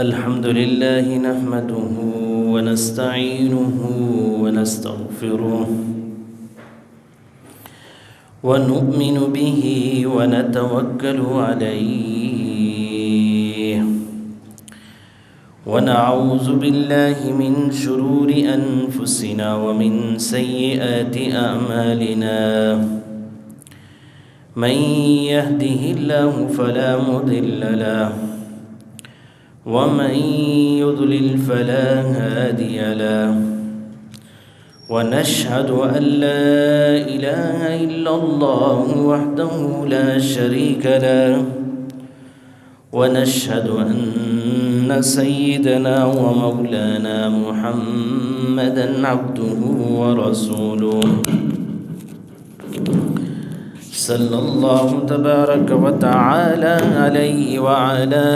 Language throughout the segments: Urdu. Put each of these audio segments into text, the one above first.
الحمد لله نحمده ونستعينه ونستغفره ونؤمن به ونتوكل عليه ونعوذ بالله من شرور أنفسنا ومن سيئات أعمالنا من يهده الله فلا مضل له ومن يضلل فلا هادي له ونشهد أن لا إله إلا الله وحده لا شريك له ونشهد أن سيدنا ومولانا محمدا عبده ورسوله صلى الله تبارك وتعالى عليه وعلى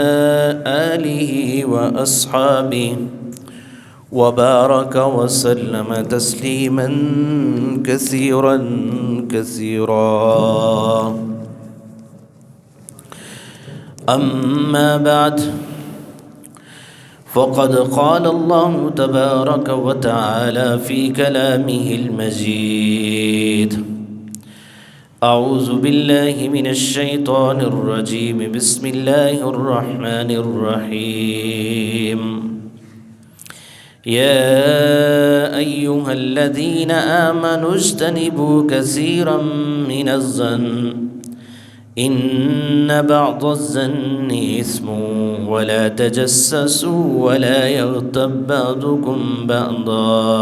آله وأصحابه وبارك وسلم تسليما كثيرا أما بعد فقد قال الله تبارك وتعالى في كلامه المجيد أعوذ بالله من الشيطان الرجيم بسم الله الرحمن الرحيم يا أيها الذين آمنوا اجتنبوا كثيرا من الظن إن بعض الظن إثم ولا تجسسوا ولا يغتب بعضكم بعضا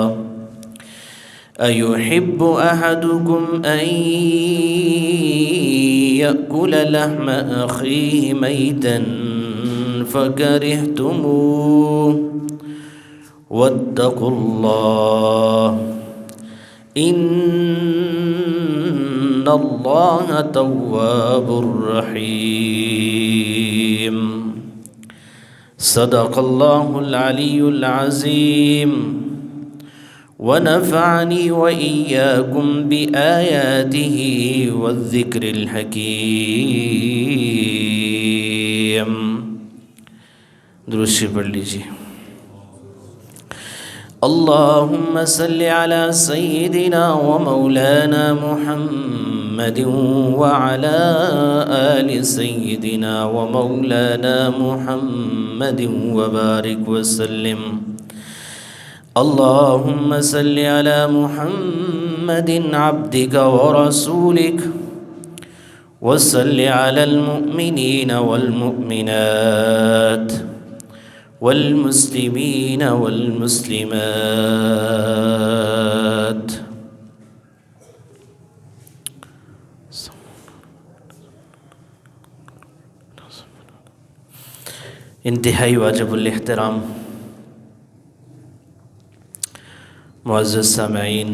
أيحب أحدكم أن يأكل لحم أخيه ميتا فكرهتموه واتقوا الله إن الله تواب رحيم صدق الله العلي العظيم ونفعني وإياكم بآياته والذكر الحكيم. درود شریف پڑھ لیجیے. اللهم صل على سيدنا ومولانا محمد وعلى آل سيدنا ومولانا محمد وبارك وسلم. اللهم صل على محمد عبدك ورسولك وصل على المؤمنين والمؤمنات والمسلمين والمسلمات. انتہائی واجب الاحترام معزز سامعین،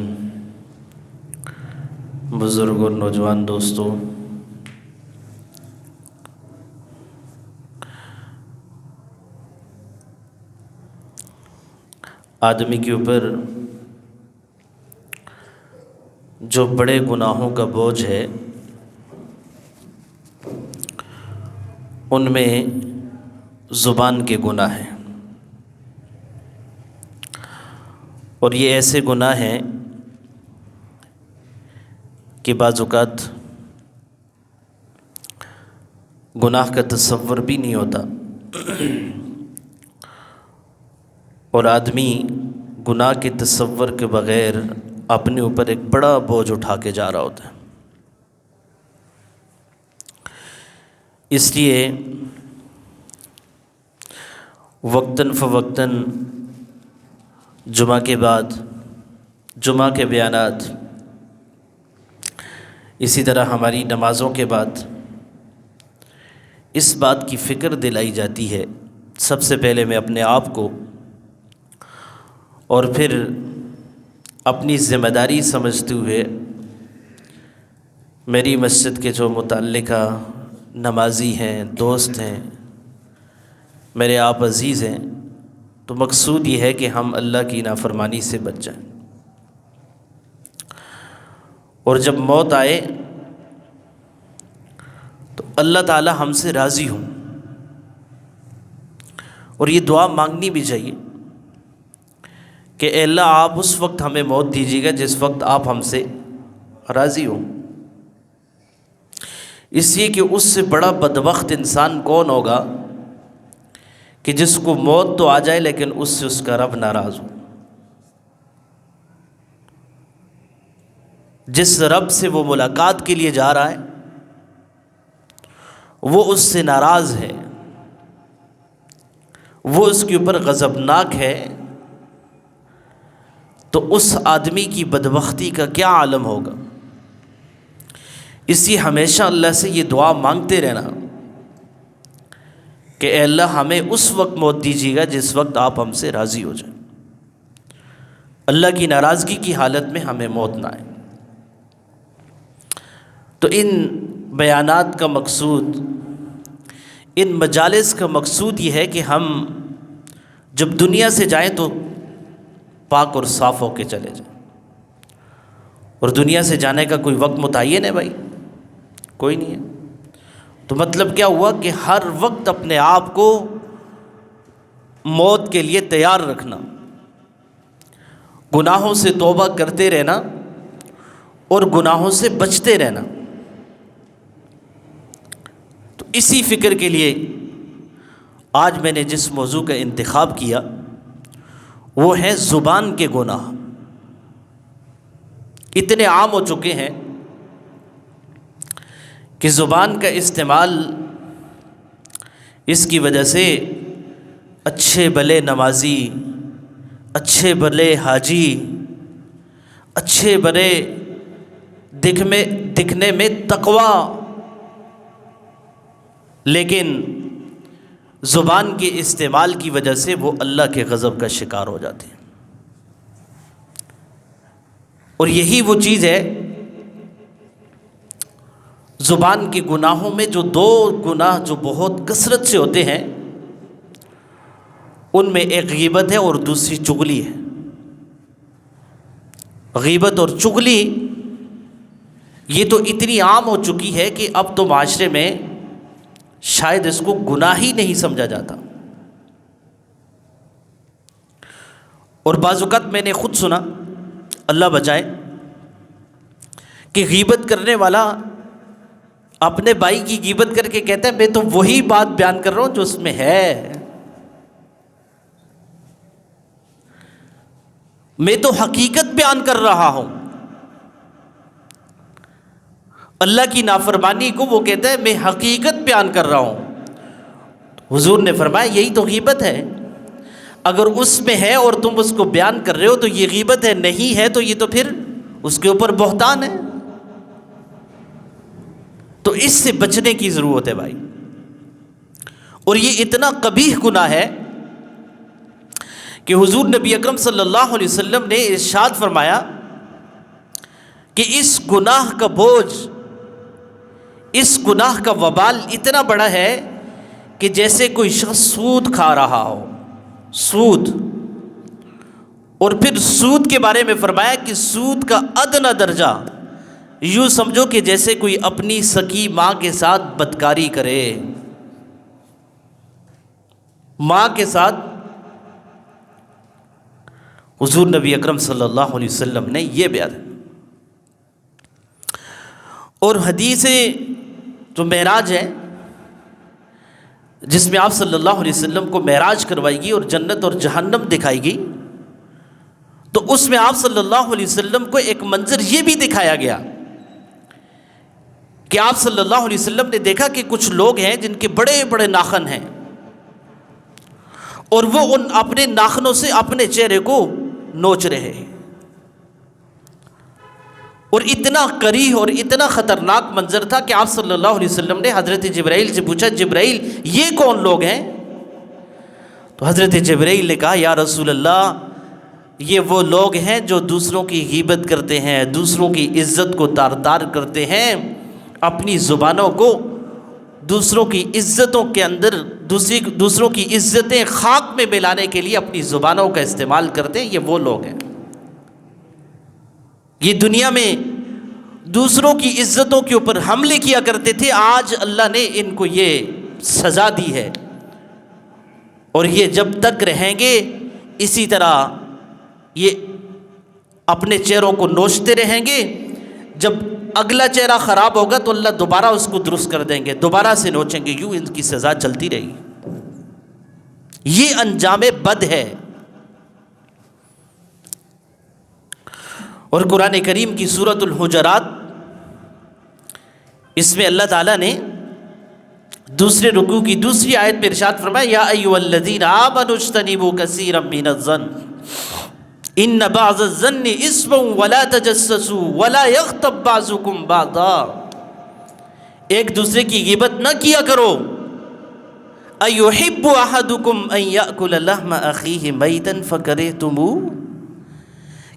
بزرگ اور نوجوان دوستوں، آدمی کے اوپر جو بڑے گناہوں کا بوجھ ہے ان میں زبان کے گناہ ہیں، اور یہ ایسے گناہ ہیں کہ بعض اوقات گناہ کا تصور بھی نہیں ہوتا، اور آدمی گناہ کے تصور کے بغیر اپنے اوپر ایک بڑا بوجھ اٹھا کے جا رہا ہوتا ہے. اس لیے وقتاً فوقتاً جمعہ کے بعد جمعہ کے بیانات، اسی طرح ہماری نمازوں کے بعد اس بات کی فکر دلائی جاتی ہے، سب سے پہلے میں اپنے آپ کو اور پھر اپنی ذمہ داری سمجھتے ہوئے میری مسجد کے جو متعلقہ نمازی ہیں، دوست ہیں، میرے آپ عزیز ہیں، تو مقصود یہ ہے کہ ہم اللہ کی نافرمانی سے بچ جائیں، اور جب موت آئے تو اللہ تعالی ہم سے راضی ہوں، اور یہ دعا مانگنی بھی چاہیے کہ اے اللہ آپ اس وقت ہمیں موت دیجیے گا جس وقت آپ ہم سے راضی ہوں۔ اس لیے کہ اس سے بڑا بدبخت انسان کون ہوگا کہ جس کو موت تو آ جائے لیکن اس سے اس کا رب ناراض ہو۔ جس رب سے وہ ملاقات کے لیے جا رہا ہے وہ اس سے ناراض ہے، وہ اس کے اوپر غضبناک ہے، تو اس آدمی کی بدبختی کا کیا عالم ہوگا۔ اس لیے ہمیشہ اللہ سے یہ دعا مانگتے رہنا کہ اے اللہ ہمیں اس وقت موت دیجیے گا جس وقت آپ ہم سے راضی ہو جائیں، اللہ کی ناراضگی کی حالت میں ہمیں موت نہ آئے۔ تو ان بیانات کا مقصود، ان مجالس کا مقصود یہ ہے کہ ہم جب دنیا سے جائیں تو پاک اور صاف ہو کے چلے جائیں۔ اور دنیا سے جانے کا کوئی وقت متعین ہے بھائی؟ کوئی نہیں ہے۔ تو مطلب کیا ہوا کہ ہر وقت اپنے آپ کو موت کے لیے تیار رکھنا، گناہوں سے توبہ کرتے رہنا اور گناہوں سے بچتے رہنا۔ تو اسی فکر کے لیے آج میں نے جس موضوع کا انتخاب کیا وہ ہے زبان کے گناہ۔ اتنے عام ہو چکے ہیں کہ زبان کا استعمال اس کی وجہ سے اچھے بھلے نمازی، اچھے بھلے حاجی، اچھے بھلے دکھنے میں تقوی، لیکن زبان کے استعمال کی وجہ سے وہ اللہ کے غضب کا شکار ہو جاتے ہیں۔ اور یہی وہ چیز ہے، زبان کے گناہوں میں جو دو گناہ جو بہت کثرت سے ہوتے ہیں ان میں ایک غیبت ہے اور دوسری چغلی ہے۔ غیبت اور چغلی یہ تو اتنی عام ہو چکی ہے کہ اب تو معاشرے میں شاید اس کو گناہ ہی نہیں سمجھا جاتا۔ اور بعض اوقات میں نے خود سنا، اللہ بچائے، کہ غیبت کرنے والا اپنے بھائی کی غیبت کر کے کہتا ہے میں تو وہی بات بیان کر رہا ہوں جو اس میں ہے، میں تو حقیقت بیان کر رہا ہوں۔ اللہ کی نافرمانی کو وہ کہتا ہے میں حقیقت بیان کر رہا ہوں۔ حضور نے فرمایا یہی تو غیبت ہے، اگر اس میں ہے اور تم اس کو بیان کر رہے ہو تو یہ غیبت ہے، نہیں ہے تو یہ تو پھر اس کے اوپر بہتان ہے۔ تو اس سے بچنے کی ضرورت ہے بھائی۔ اور یہ اتنا قبیح گناہ ہے کہ حضور نبی اکرم صلی اللہ علیہ وسلم نے ارشاد فرمایا کہ اس گناہ کا بوجھ، اس گناہ کا وبال اتنا بڑا ہے کہ جیسے کوئی شخص سود کھا رہا ہو، سود۔ اور پھر سود کے بارے میں فرمایا کہ سود کا ادنی درجہ یوں سمجھو کہ جیسے کوئی اپنی سکی ماں کے ساتھ بدکاری کرے، ماں کے ساتھ۔ حضور نبی اکرم صلی اللہ علیہ وسلم نے یہ بیان۔ اور حدیث جو معراج ہے جس میں آپ صلی اللہ علیہ وسلم کو معراج کروائی گئی اور جنت اور جہنم دکھائی گئی، تو اس میں آپ صلی اللہ علیہ وسلم کو ایک منظر یہ بھی دکھایا گیا کہ آپ صلی اللہ علیہ وسلم نے دیکھا کہ کچھ لوگ ہیں جن کے بڑے بڑے ناخن ہیں اور وہ ان اپنے ناخنوں سے اپنے چہرے کو نوچ رہے ہیں، اور اتنا قریح اور اتنا خطرناک منظر تھا کہ آپ صلی اللہ علیہ وسلم نے حضرت جبرائیل سے پوچھا جبرائیل یہ کون لوگ ہیں؟ تو حضرت جبرائیل نے کہا یا رسول اللہ یہ وہ لوگ ہیں جو دوسروں کی غیبت کرتے ہیں، دوسروں کی عزت کو تار تار کرتے ہیں، اپنی زبانوں کو دوسروں کی عزتوں کے اندر دوسروں کی عزتیں خاک میں ملانے کے لیے اپنی زبانوں کا استعمال کرتے ہیں، یہ وہ لوگ ہیں۔ یہ دنیا میں دوسروں کی عزتوں کے اوپر حملے کیا کرتے تھے، آج اللہ نے ان کو یہ سزا دی ہے اور یہ جب تک رہیں گے اسی طرح یہ اپنے چہروں کو نوچتے رہیں گے. جب اگلا چہرہ خراب ہوگا تو اللہ دوبارہ اس کو درست کر دیں گے، دوبارہ سے نوچیں گے، یوں ان کی سزا چلتی رہے گی. یہ انجام بد ہے. اور قرآن کریم کی سورۃ الحجرات، اس میں اللہ تعالیٰ نے دوسرے رکوع کی دوسری آیت میں ارشاد فرمایا یا ایھا الذین آمنوا اجتنبوا کثیرا من الظن ان بعض الظن اثم ولا تجسسوا ولا یغتب بعضکم بعضا. ایک دوسرے کی غیبت نہ کیا کرو. ایحب احدکم ان یأکل لحم اخیہ میتا فکرہتموہ،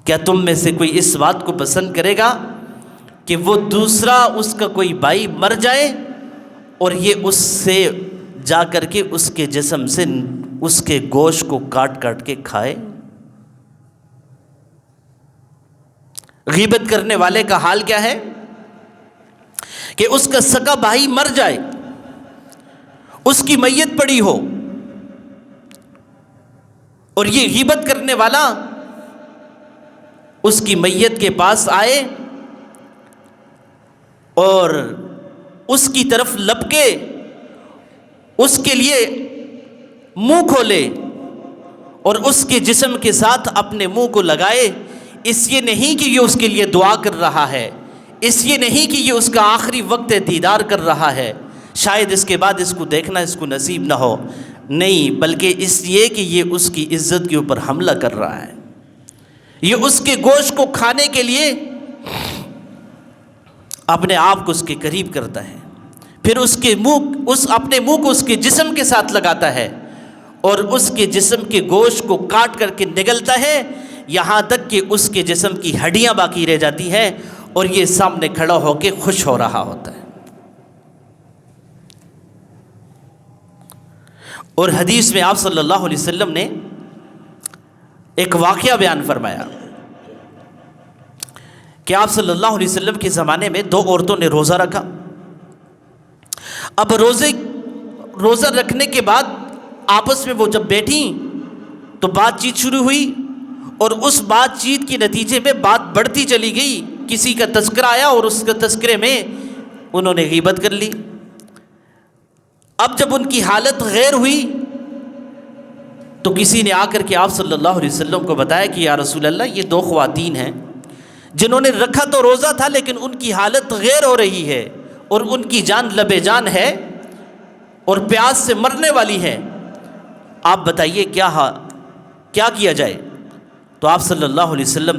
کیا تم میں سے کوئی اس بات کو پسند کرے گا کہ وہ دوسرا اس کا کوئی بھائی مر جائے اور یہ اس سے جا کر کے اس کے جسم سے اس کے گوشت کو کاٹ کاٹ کے کھائے؟ غیبت کرنے والے کا حال کیا ہے کہ اس کا سگا بھائی مر جائے، اس کی میت پڑی ہو، اور یہ غیبت کرنے والا اس کی میت کے پاس آئے اور اس کی طرف لپکے، اس کے لیے منہ کھولے اور اس کے جسم کے ساتھ اپنے منہ کو لگائے. اس یہ نہیں کہ یہ اس کے لیے دعا کر رہا ہے، اس یہ نہیں کہ یہ اس کا آخری وقت دیدار کر رہا ہے، شاید اس کے بعد اس کو دیکھنا اس کو نصیب نہ ہو، نہیں، بلکہ اس لیے کہ یہ اس کی عزت کے اوپر حملہ کر رہا ہے. یہ اس کے گوشت کو کھانے کے لیے اپنے آپ کو اس کے قریب کرتا ہے، پھر اس کے اپنے منہ کو اس کے جسم کے ساتھ لگاتا ہے اور اس کے جسم کے گوشت کو کاٹ کر کے نگلتا ہے، یہاں تک کہ اس کے جسم کی ہڈیاں باقی رہ جاتی ہیں اور یہ سامنے کھڑا ہو کے خوش ہو رہا ہوتا ہے. اور حدیث میں آپ صلی اللہ علیہ وسلم نے ایک واقعہ بیان فرمایا کہ آپ صلی اللہ علیہ وسلم کے زمانے میں دو عورتوں نے روزہ رکھا. اب روزہ رکھنے کے بعد آپس میں وہ جب بیٹھیں تو بات چیت شروع ہوئی اور اس بات چیت کے نتیجے میں بات بڑھتی چلی گئی. کسی کا تذکرہ آیا اور اس کے تذکرے میں انہوں نے غیبت کر لی. اب جب ان کی حالت غیر ہوئی تو کسی نے آ کر کے آپ صلی اللہ علیہ وسلم کو بتایا کہ یا رسول اللہ، یہ دو خواتین ہیں جنہوں نے رکھا تو روزہ تھا لیکن ان کی حالت غیر ہو رہی ہے اور ان کی جان لبے جان ہے اور پیاس سے مرنے والی ہے، آپ بتائیے کیا کیا جائے؟ تو آپ صلی اللہ علیہ وسلم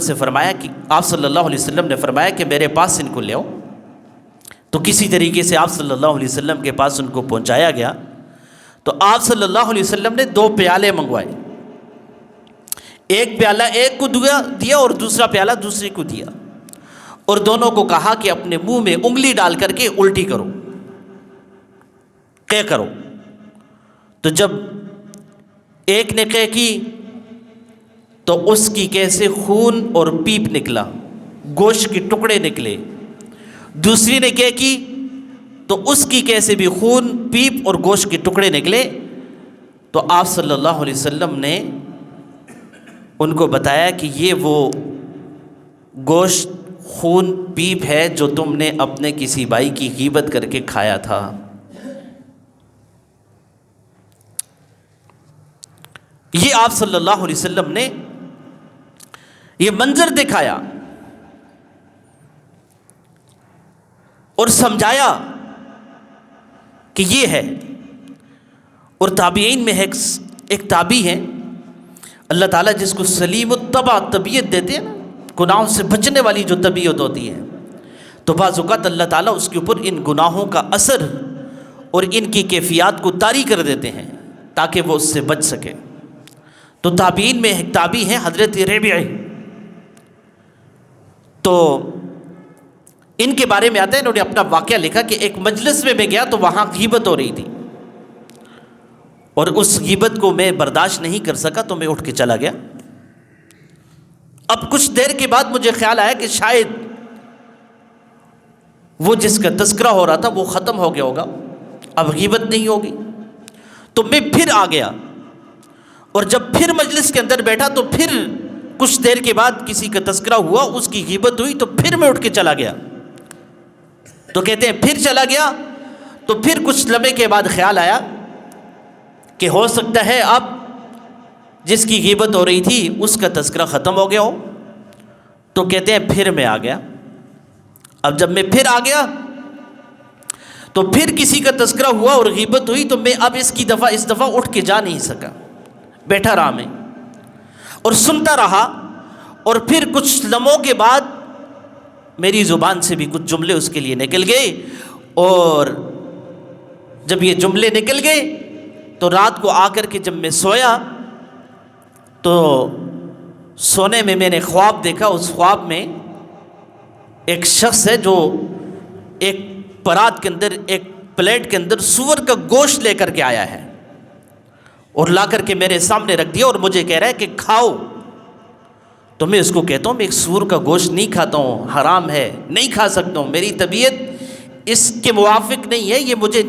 نے فرمایا کہ میرے پاس ان کو لے آؤ. تو کسی طریقے سے آپ صلی اللہ علیہ وسلم کے پاس ان کو پہنچایا گیا. تو آپ صلی اللہ علیہ وسلم نے 2 پیالے منگوائے، ایک پیالہ ایک کو دیا اور دوسرا پیالہ دوسرے کو دیا، اور دونوں کو کہا کہ اپنے منہ میں انگلی ڈال کر کے الٹی کرو، قے کرو. تو جب ایک نے قے کی تو اس کی کیسے خون اور پیپ نکلا، گوشت کے ٹکڑے نکلے. دوسری نے قے کی تو اس کی کیسے بھی خون، پیپ اور گوشت کے ٹکڑے نکلے. تو آپ صلی اللہ علیہ وسلم نے ان کو بتایا کہ یہ وہ گوشت، خون، پیپ ہے جو تم نے اپنے کسی بھائی کی غیبت کر کے کھایا تھا. یہ آپ صلی اللہ علیہ وسلم نے یہ منظر دکھایا اور سمجھایا کہ یہ ہے. اور تابعین میں ایک تابعی ہے، اللہ تعالیٰ جس کو سلیم الطبع طبیعت دیتے ہیں نا، گناہوں سے بچنے والی جو طبیعت ہوتی ہے، تو بعض اوقات اللہ تعالیٰ اس کے اوپر ان گناہوں کا اثر اور ان کی کیفیات کو طاری کر دیتے ہیں تاکہ وہ اس سے بچ سکے. تو تابعین میں ایک تابعی ہیں حضرت ربیعہ، تو ان کے بارے میں آتا ہے، انہوں نے اپنا واقعہ لکھا کہ ایک مجلس میں گیا تو وہاں غیبت ہو رہی تھی اور اس غیبت کو میں برداشت نہیں کر سکا تو میں اٹھ کے چلا گیا. اب کچھ دیر کے بعد مجھے خیال آیا کہ شاید وہ جس کا تذکرہ ہو رہا تھا وہ ختم ہو گیا ہوگا، اب غیبت نہیں ہوگی. تو میں پھر آ گیا اور جب پھر مجلس کے اندر بیٹھا تو پھر کچھ دیر کے بعد کسی کا تذکرہ ہوا، اس کی غیبت ہوئی، تو پھر میں اٹھ کے چلا گیا۔ تو کہتے ہیں پھر چلا گیا تو پھر کچھ لمحے کے بعد خیال آیا کہ ہو سکتا ہے اب جس کی غیبت ہو رہی تھی اس کا تذکرہ ختم ہو گیا ہو۔ تو کہتے ہیں پھر میں آ گیا۔ اب جب میں پھر آ گیا تو پھر کسی کا تذکرہ ہوا اور غیبت ہوئی، تو میں اب اس دفعہ اٹھ کے جا نہیں سکا، بیٹھا رہا میں اور سنتا رہا۔ اور پھر کچھ لمحوں کے بعد میری زبان سے بھی کچھ جملے اس کے لیے نکل گئے، اور جب یہ جملے نکل گئے تو رات کو آ کر کے جب میں سویا تو سونے میں نے خواب دیکھا۔ اس خواب میں ایک شخص ہے جو ایک پرات کے اندر، ایک پلیٹ کے اندر سور کا گوشت لے کر کے آیا ہے اور لا کر کے میرے سامنے رکھ دیا اور مجھے کہہ رہا ہے کہ کھاؤ۔ تو میں اس کو کہتا ہوں میں ایک سور کا گوشت نہیں کھاتا ہوں، حرام ہے، نہیں کھا سکتا ہوں، میری طبیعت اس کے موافق نہیں ہے، یہ مجھے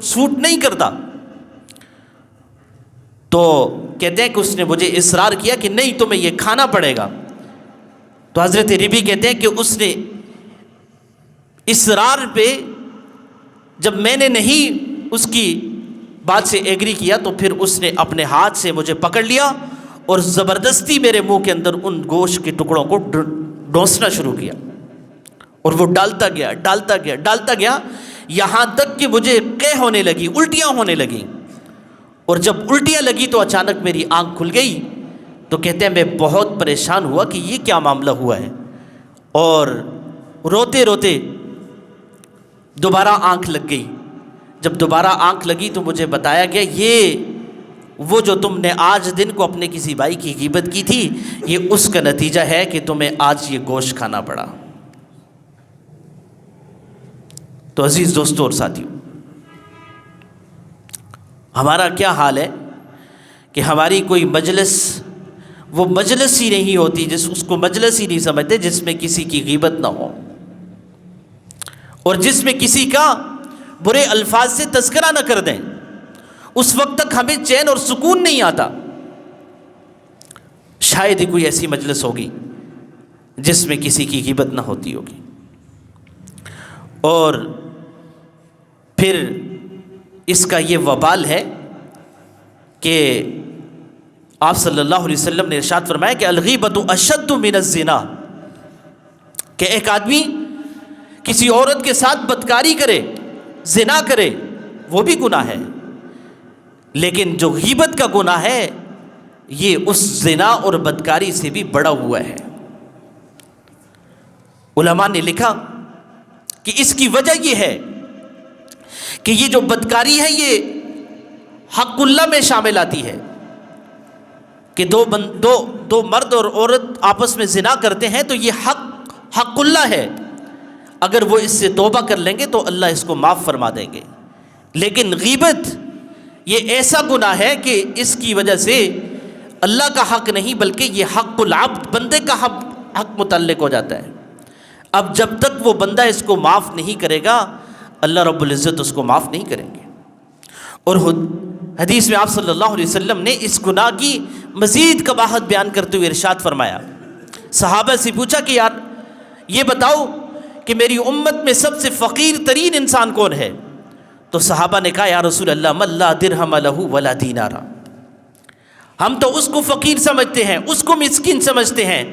سوٹ نہیں کرتا۔ تو کہتے ہیں کہ اس نے مجھے اصرار کیا کہ نہیں تمہیں یہ کھانا پڑے گا۔ تو حضرت ربی کہتے ہیں کہ اس نے اصرار پہ جب میں نے نہیں اس کی بات سے ایگری کیا تو پھر اس نے اپنے ہاتھ سے مجھے پکڑ لیا اور زبردستی میرے منہ کے اندر ان گوشت کے ٹکڑوں کو ڈھونسنا شروع کیا، اور وہ ڈالتا گیا یہاں تک کہ مجھے قے ہونے لگی، الٹیاں ہونے لگیں۔ اور جب الٹیاں لگی تو اچانک میری آنکھ کھل گئی۔ تو کہتے ہیں میں بہت پریشان ہوا کہ یہ کیا معاملہ ہوا ہے، اور روتے روتے دوبارہ آنکھ لگ گئی۔ جب دوبارہ آنکھ لگی تو مجھے بتایا گیا یہ وہ جو تم نے آج دن کو اپنے کسی بھائی کی غیبت کی تھی، یہ اس کا نتیجہ ہے کہ تمہیں آج یہ گوشت کھانا پڑا۔ تو عزیز دوستوں اور ساتھیوں، ہمارا کیا حال ہے کہ ہماری کوئی مجلس، وہ مجلس ہی نہیں ہوتی، اس کو مجلس ہی نہیں سمجھتے جس میں کسی کی غیبت نہ ہو اور جس میں کسی کا برے الفاظ سے تذکرہ نہ کر دیں۔ اس وقت تک ہمیں چین اور سکون نہیں آتا۔ شاید ہی کوئی ایسی مجلس ہوگی جس میں کسی کی غیبت نہ ہوتی ہوگی۔ اور پھر اس کا یہ وبال ہے کہ آپ صلی اللہ علیہ وسلم نے ارشاد فرمایا کہ الغیبۃ اشد من الزنا، کہ ایک آدمی کسی عورت کے ساتھ بدکاری کرے، زنا کرے، وہ بھی گناہ ہے، لیکن جو غیبت کا گناہ ہے یہ اس زنا اور بدکاری سے بھی بڑا ہوا ہے۔ علماء نے لکھا کہ اس کی وجہ یہ ہے کہ یہ جو بدکاری ہے یہ حق اللہ میں شامل آتی ہے، کہ دو مرد اور عورت آپس میں زنا کرتے ہیں تو یہ حق اللہ ہے، اگر وہ اس سے توبہ کر لیں گے تو اللہ اس کو معاف فرما دیں گے۔ لیکن غیبت یہ ایسا گناہ ہے کہ اس کی وجہ سے اللہ کا حق نہیں بلکہ یہ حق العبد، بندے کا حق متعلق ہو جاتا ہے۔ اب جب تک وہ بندہ اس کو معاف نہیں کرے گا اللہ رب العزت اس کو معاف نہیں کریں گے۔ اور حدیث میں آپ صلی اللہ علیہ وسلم نے اس گناہ کی مزید قباحت بیان کرتے ہوئے ارشاد فرمایا، صحابہ سے پوچھا کہ یار یہ بتاؤ کہ میری امت میں سب سے فقیر ترین انسان کون ہے؟ تو صحابہ نے کہا یا رسول اللہ من لا درہم لہ ولا دینار، ہم تو اس کو فقیر سمجھتے ہیں، اس کو مسکین سمجھتے ہیں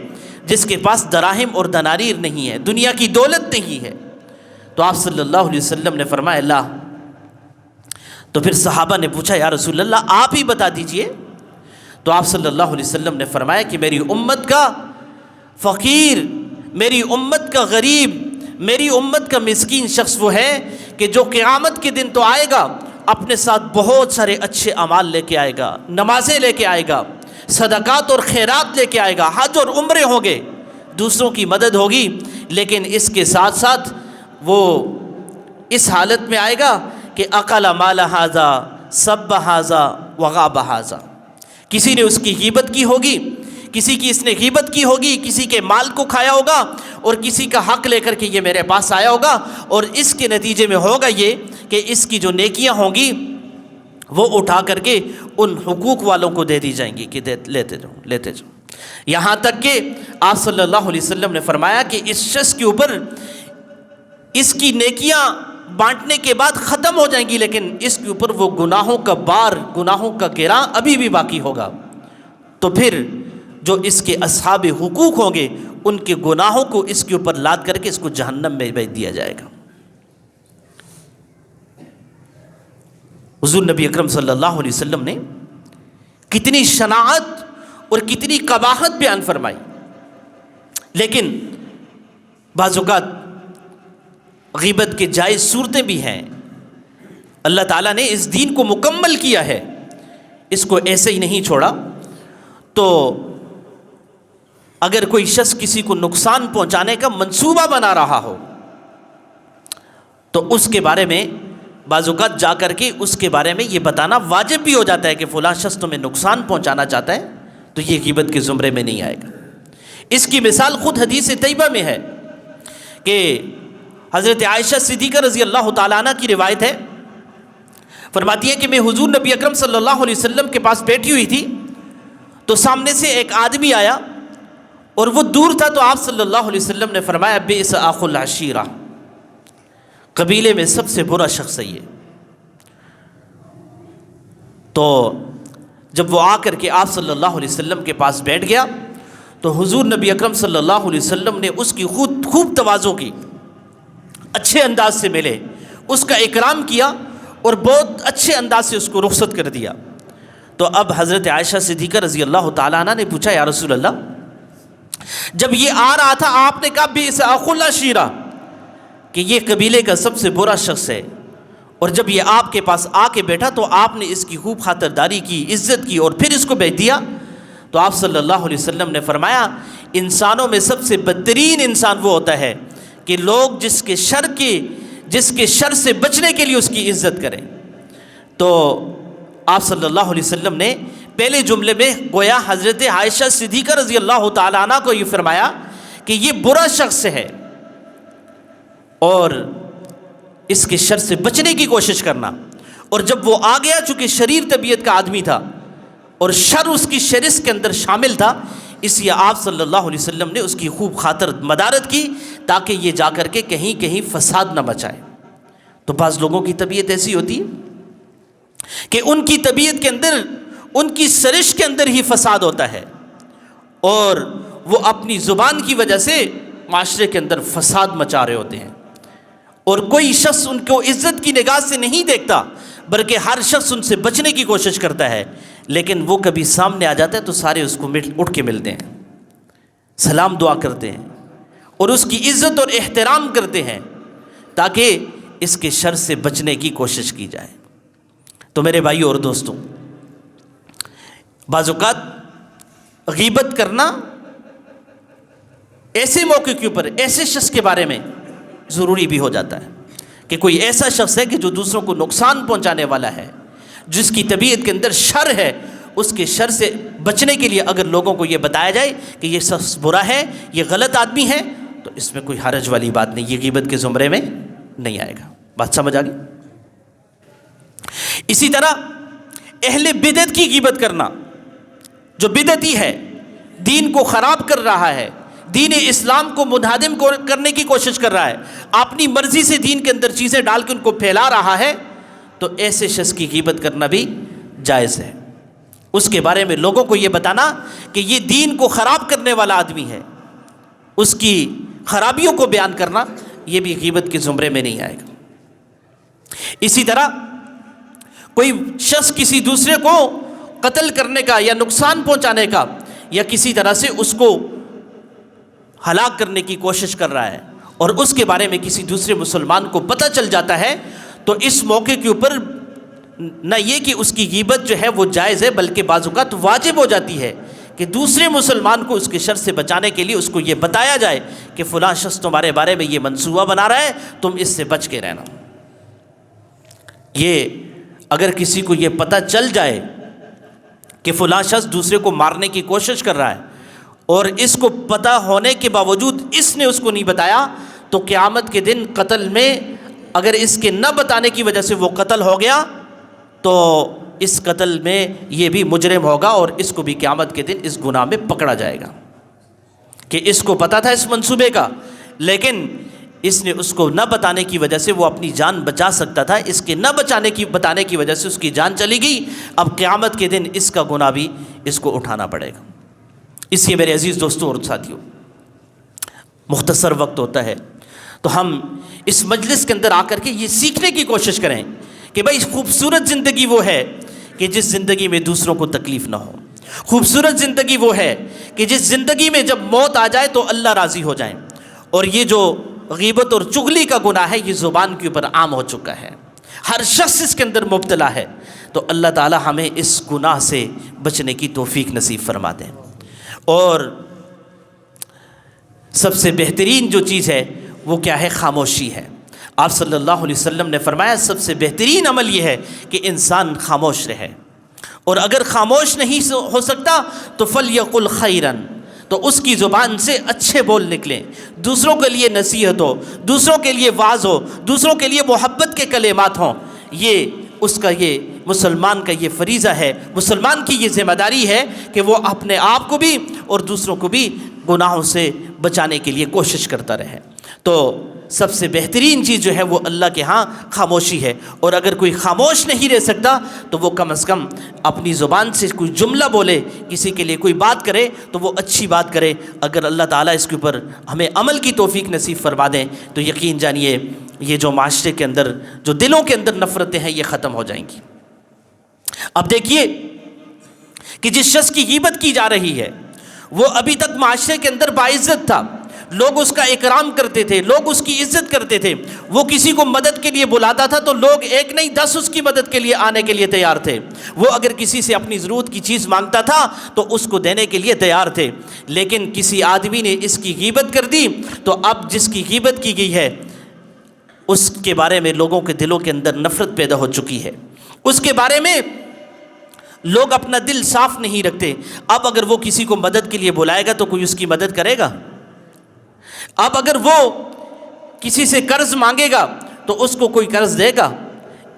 جس کے پاس دراہم اور دنانیر نہیں ہے، دنیا کی دولت نہیں ہے۔ تو آپ صلی اللہ علیہ وسلم نے فرمایا لا۔ تو پھر صحابہ نے پوچھا یا رسول اللہ آپ ہی بتا دیجئے۔ تو آپ صلی اللہ علیہ وسلم نے فرمایا کہ میری امت کا فقیر، میری امت کا غریب، میری امت کا مسکین شخص وہ ہے کہ جو قیامت کے دن تو آئے گا اپنے ساتھ بہت سارے اچھے اعمال لے کے آئے گا، نمازیں لے کے آئے گا، صدقات اور خیرات لے کے آئے گا، حج اور عمرے ہوں گے، دوسروں کی مدد ہوگی، لیکن اس کے ساتھ ساتھ وہ اس حالت میں آئے گا کہ اکل مال ھذا سب ھذا وغاب ھذا، کسی نے اس کی غیبت کی ہوگی، کسی کی اس نے غیبت کی ہوگی، کسی کے مال کو کھایا ہوگا اور کسی کا حق لے کر کے یہ میرے پاس آیا ہوگا، اور اس کے نتیجے میں ہوگا یہ کہ اس کی جو نیکیاں ہوں گی وہ اٹھا کر کے ان حقوق والوں کو دے دی جائیں گی کہ لیتے جاؤ. یہاں تک کہ آپ صلی اللہ علیہ وسلم نے فرمایا کہ اس شخص کے اوپر اس کی نیکیاں بانٹنے کے بعد ختم ہو جائیں گی، لیکن اس کے اوپر وہ گناہوں کا بار، گناہوں کا گراں ابھی بھی باقی ہوگا. تو پھر جو اس کے اصحاب حقوق ہوں گے ان کے گناہوں کو اس کے اوپر لاد کر کے اس کو جہنم میں بھیج دیا جائے گا. حضور نبی اکرم صلی اللہ علیہ وسلم نے کتنی شناعت اور کتنی قباحت بیان فرمائی، لیکن بعض اوقات غیبت کے جائز صورتیں بھی ہیں. اللہ تعالیٰ نے اس دین کو مکمل کیا ہے، اس کو ایسے ہی نہیں چھوڑا. تو اگر کوئی شخص کسی کو نقصان پہنچانے کا منصوبہ بنا رہا ہو تو اس کے بارے میں بعض اوقات جا کر کے اس کے بارے میں یہ بتانا واجب بھی ہو جاتا ہے کہ فلاں شخص تمہیں نقصان پہنچانا چاہتا ہے، تو یہ غیبت کے زمرے میں نہیں آئے گا. اس کی مثال خود حدیث طیبہ میں ہے کہ حضرت عائشہ صدیقہ رضی اللہ تعالیٰ عنہ کی روایت ہے، فرماتی ہے کہ میں حضور نبی اکرم صلی اللہ علیہ وسلم کے پاس بیٹھی ہوئی تھی تو سامنے سے ایک آدمی آیا اور وہ دور تھا، تو آپ صلی اللہ علیہ وسلم نے فرمایا بئس اخو العشیرہ، قبیلے میں سب سے برا شخص ہے یہ. تو جب وہ آ کر کے آپ صلی اللہ علیہ وسلم کے پاس بیٹھ گیا تو حضور نبی اکرم صلی اللہ علیہ وسلم نے اس کی خوب تواضع کی، اچھے انداز سے ملے، اس کا اکرام کیا اور بہت اچھے انداز سے اس کو رخصت کر دیا. تو اب حضرت عائشہ صدیقہ رضی اللہ تعالیٰ عنہ نے پوچھا یا رسول اللہ، جب یہ آ رہا تھا آپ نے کہا بئس اخو العشیرہ کہ یہ قبیلے کا سب سے برا شخص ہے، اور جب یہ آپ کے پاس آ کے بیٹھا تو آپ نے اس کی خوب خاطرداری کی، عزت کی اور پھر اس کو بھیج دیا. تو آپ صلی اللہ علیہ وسلم نے فرمایا انسانوں میں سب سے بدترین انسان وہ ہوتا ہے کہ لوگ جس کے شر سے بچنے کے لیے اس کی عزت کریں. تو آپ صلی اللہ علیہ وسلم نے پہلے جملے میں گویا حضرت عائشہ صدیقہ رضی اللہ تعالیٰ عنہ کو یہ فرمایا کہ یہ برا شخص ہے اور اس کے شر سے بچنے کی کوشش کرنا. اور جب وہ آ گیا چونکہ شریر طبیعت کا آدمی تھا اور شر اس کی شرس کے اندر شامل تھا، اس لیے آپ صلی اللہ علیہ وسلم نے اس کی خوب خاطر مدارت کی تاکہ یہ جا کر کے کہیں فساد نہ مچائے. تو بعض لوگوں کی طبیعت ایسی ہوتی ہے کہ ان کی طبیعت کے اندر، ان کی سرش کے اندر ہی فساد ہوتا ہے، اور وہ اپنی زبان کی وجہ سے معاشرے کے اندر فساد مچا رہے ہوتے ہیں، اور کوئی شخص ان کو عزت کی نگاہ سے نہیں دیکھتا بلکہ ہر شخص ان سے بچنے کی کوشش کرتا ہے. لیکن وہ کبھی سامنے آ جاتا ہے تو سارے اس کو اٹھ کے ملتے ہیں، سلام دعا کرتے ہیں اور اس کی عزت اور احترام کرتے ہیں تاکہ اس کے شر سے بچنے کی کوشش کی جائے. تو میرے بھائیو اور دوستوں، بعض اوقات غیبت کرنا ایسے موقع کے اوپر ایسے شخص کے بارے میں ضروری بھی ہو جاتا ہے کہ کوئی ایسا شخص ہے کہ جو دوسروں کو نقصان پہنچانے والا ہے، جس کی طبیعت کے اندر شر ہے، اس کے شر سے بچنے کے لیے اگر لوگوں کو یہ بتایا جائے کہ یہ شخص برا ہے، یہ غلط آدمی ہے، تو اس میں کوئی حرج والی بات نہیں، یہ غیبت کے زمرے میں نہیں آئے گا. بات سمجھ آ گئی؟ اسی طرح اہل بدعت کی غیبت کرنا، جو بدعتی ہے، دین کو خراب کر رہا ہے، دین اسلام کو منہدم کرنے کی کوشش کر رہا ہے، اپنی مرضی سے دین کے اندر چیزیں ڈال کے ان کو پھیلا رہا ہے، تو ایسے شخص کی غیبت کرنا بھی جائز ہے. اس کے بارے میں لوگوں کو یہ بتانا کہ یہ دین کو خراب کرنے والا آدمی ہے، اس کی خرابیوں کو بیان کرنا، یہ بھی غیبت کے زمرے میں نہیں آئے گا. اسی طرح کوئی شخص کسی دوسرے کو قتل کرنے کا یا نقصان پہنچانے کا یا کسی طرح سے اس کو ہلاک کرنے کی کوشش کر رہا ہے اور اس کے بارے میں کسی دوسرے مسلمان کو پتہ چل جاتا ہے، تو اس موقع کے اوپر نہ یہ کہ اس کی غیبت جو ہے وہ جائز ہے، بلکہ بعض اوقات واجب ہو جاتی ہے کہ دوسرے مسلمان کو اس کے شر سے بچانے کے لیے اس کو یہ بتایا جائے کہ فلاں شخص تمہارے بارے میں یہ منصوبہ بنا رہا ہے، تم اس سے بچ کے رہنا. یہ اگر کسی کو یہ پتہ چل جائے کہ فلاں شخص دوسرے کو مارنے کی کوشش کر رہا ہے اور اس کو پتہ ہونے کے باوجود اس نے اس کو نہیں بتایا، تو قیامت کے دن قتل میں اگر اس کے نہ بتانے کی وجہ سے وہ قتل ہو گیا تو اس قتل میں یہ بھی مجرم ہوگا اور اس کو بھی قیامت کے دن اس گناہ میں پکڑا جائے گا کہ اس کو پتہ تھا اس منصوبے کا، لیکن اس نے اس کو نہ بتانے کی وجہ سے وہ اپنی جان بچا سکتا تھا، اس کے نہ بتانے کی وجہ سے اس کی جان چلی گئی۔ اب قیامت کے دن اس کا گناہ بھی اس کو اٹھانا پڑے گا۔ اس لیے میرے عزیز دوستوں اور ساتھیوں، مختصر وقت ہوتا ہے تو ہم اس مجلس کے اندر آ کر کے یہ سیکھنے کی کوشش کریں کہ بھائی خوبصورت زندگی وہ ہے کہ جس زندگی میں دوسروں کو تکلیف نہ ہو، خوبصورت زندگی وہ ہے کہ جس زندگی میں جب موت آ جائے تو اللہ راضی ہو جائیں۔ اور یہ جو غیبت اور چغلی کا گناہ ہے یہ زبان کے اوپر عام ہو چکا ہے، ہر شخص اس کے اندر مبتلا ہے، تو اللہ تعالی ہمیں اس گناہ سے بچنے کی توفیق نصیب فرما دیں۔ اور سب سے بہترین جو چیز ہے وہ کیا ہے؟ خاموشی ہے۔ آپ صلی اللہ علیہ وسلم نے فرمایا سب سے بہترین عمل یہ ہے کہ انسان خاموش رہے، اور اگر خاموش نہیں ہو سکتا تو فَلْيَقُلْ خَيْرًا، تو اس کی زبان سے اچھے بول نکلیں، دوسروں کے لیے نصیحت ہو، دوسروں کے لیے واعظ ہو، دوسروں کے لیے محبت کے کلمات ہوں۔ یہ اس کا یہ مسلمان کا یہ فریضہ ہے، مسلمان کی یہ ذمہ داری ہے کہ وہ اپنے آپ کو بھی اور دوسروں کو بھی گناہوں سے بچانے کے لیے کوشش کرتا رہے۔ تو سب سے بہترین چیز جو ہے وہ اللہ کے ہاں خاموشی ہے، اور اگر کوئی خاموش نہیں رہ سکتا تو وہ کم از کم اپنی زبان سے کوئی جملہ بولے، کسی کے لیے کوئی بات کرے تو وہ اچھی بات کرے۔ اگر اللہ تعالیٰ اس کے اوپر ہمیں عمل کی توفیق نصیب فرما دیں تو یقین جانیے یہ جو معاشرے کے اندر جو دلوں کے اندر نفرتیں ہیں یہ ختم ہو جائیں گی۔ اب دیکھیے کہ جس شخص کی غیبت کی جا رہی ہے وہ ابھی تک معاشرے کے اندر باعزت تھا، لوگ اس کا اکرام کرتے تھے، لوگ اس کی عزت کرتے تھے، وہ کسی کو مدد کے لیے بلاتا تھا تو لوگ ایک نہیں 10 اس کی مدد کے لیے آنے کے لیے تیار تھے، وہ اگر کسی سے اپنی ضرورت کی چیز مانگتا تھا تو اس کو دینے کے لیے تیار تھے۔ لیکن کسی آدمی نے اس کی غیبت کر دی تو اب جس کی غیبت کی گئی ہے اس کے بارے میں لوگوں کے دلوں کے اندر نفرت پیدا ہو چکی ہے، اس کے بارے میں لوگ اپنا دل صاف نہیں رکھتے۔ اب اگر وہ کسی کو مدد کے لیے بلائے گا تو کوئی اس کی مدد کرے گا؟ اب اگر وہ کسی سے قرض مانگے گا تو اس کو کوئی قرض دے گا؟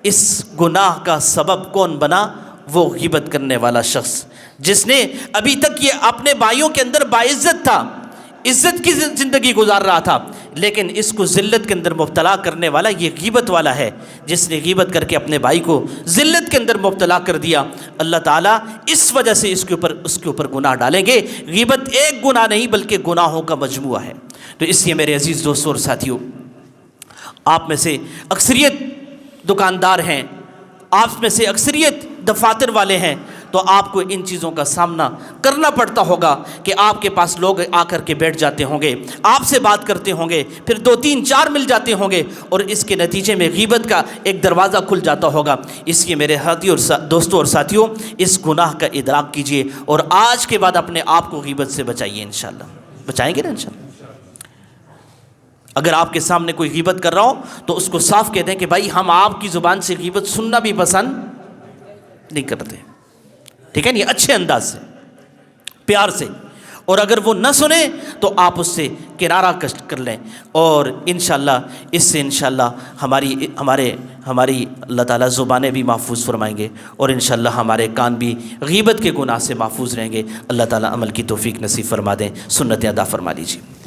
اس گناہ کا سبب کون بنا؟ وہ غیبت کرنے والا شخص جس نے ابھی تک یہ اپنے بھائیوں کے اندر باعزت تھا، عزت کی زندگی گزار رہا تھا، لیکن اس کو ذلت کے اندر مبتلا کرنے والا یہ غیبت والا ہے، جس نے غیبت کر کے اپنے بھائی کو ذلت کے اندر مبتلا کر دیا۔ اللہ تعالیٰ اس وجہ سے اس کے اوپر گناہ ڈالیں گے۔ غیبت ایک گناہ نہیں بلکہ گناہوں کا مجموعہ ہے۔ تو اس لیے میرے عزیز دوستوں اور ساتھیوں، آپ میں سے اکثریت دکاندار ہیں، آپ میں سے اکثریت دفاتر والے ہیں، تو آپ کو ان چیزوں کا سامنا کرنا پڑتا ہوگا کہ آپ کے پاس لوگ آ کر کے بیٹھ جاتے ہوں گے، آپ سے بات کرتے ہوں گے، پھر 2 3 4 مل جاتے ہوں گے اور اس کے نتیجے میں غیبت کا ایک دروازہ کھل جاتا ہوگا۔ اس لیے میرے ہاتھیوں اور دوستوں اور ساتھیوں، اس گناہ کا ادراک کیجئے اور آج کے بعد اپنے آپ کو غیبت سے بچائیے۔ انشاءاللہ بچائیں گے نا انشاءاللہ۔ اگر آپ کے سامنے کوئی غیبت کر رہا ہو تو اس کو صاف کہہ دیں کہ بھائی ہم آپ کی زبان سے غیبت سننا بھی پسند نہیں کرتے، ٹھیک ہے؟ نہیں، اچھے انداز سے، پیار سے، اور اگر وہ نہ سنے تو آپ اس سے کنارہ کش کر لیں، اور انشاءاللہ اس سے انشاءاللہ ہماری اللہ تعالیٰ زبانیں بھی محفوظ فرمائیں گے، اور انشاءاللہ ہمارے کان بھی غیبت کے گناہ سے محفوظ رہیں گے۔ اللہ تعالیٰ عمل کی توفیق نصیب فرما دیں، سنتیں ادا فرما لیجیے۔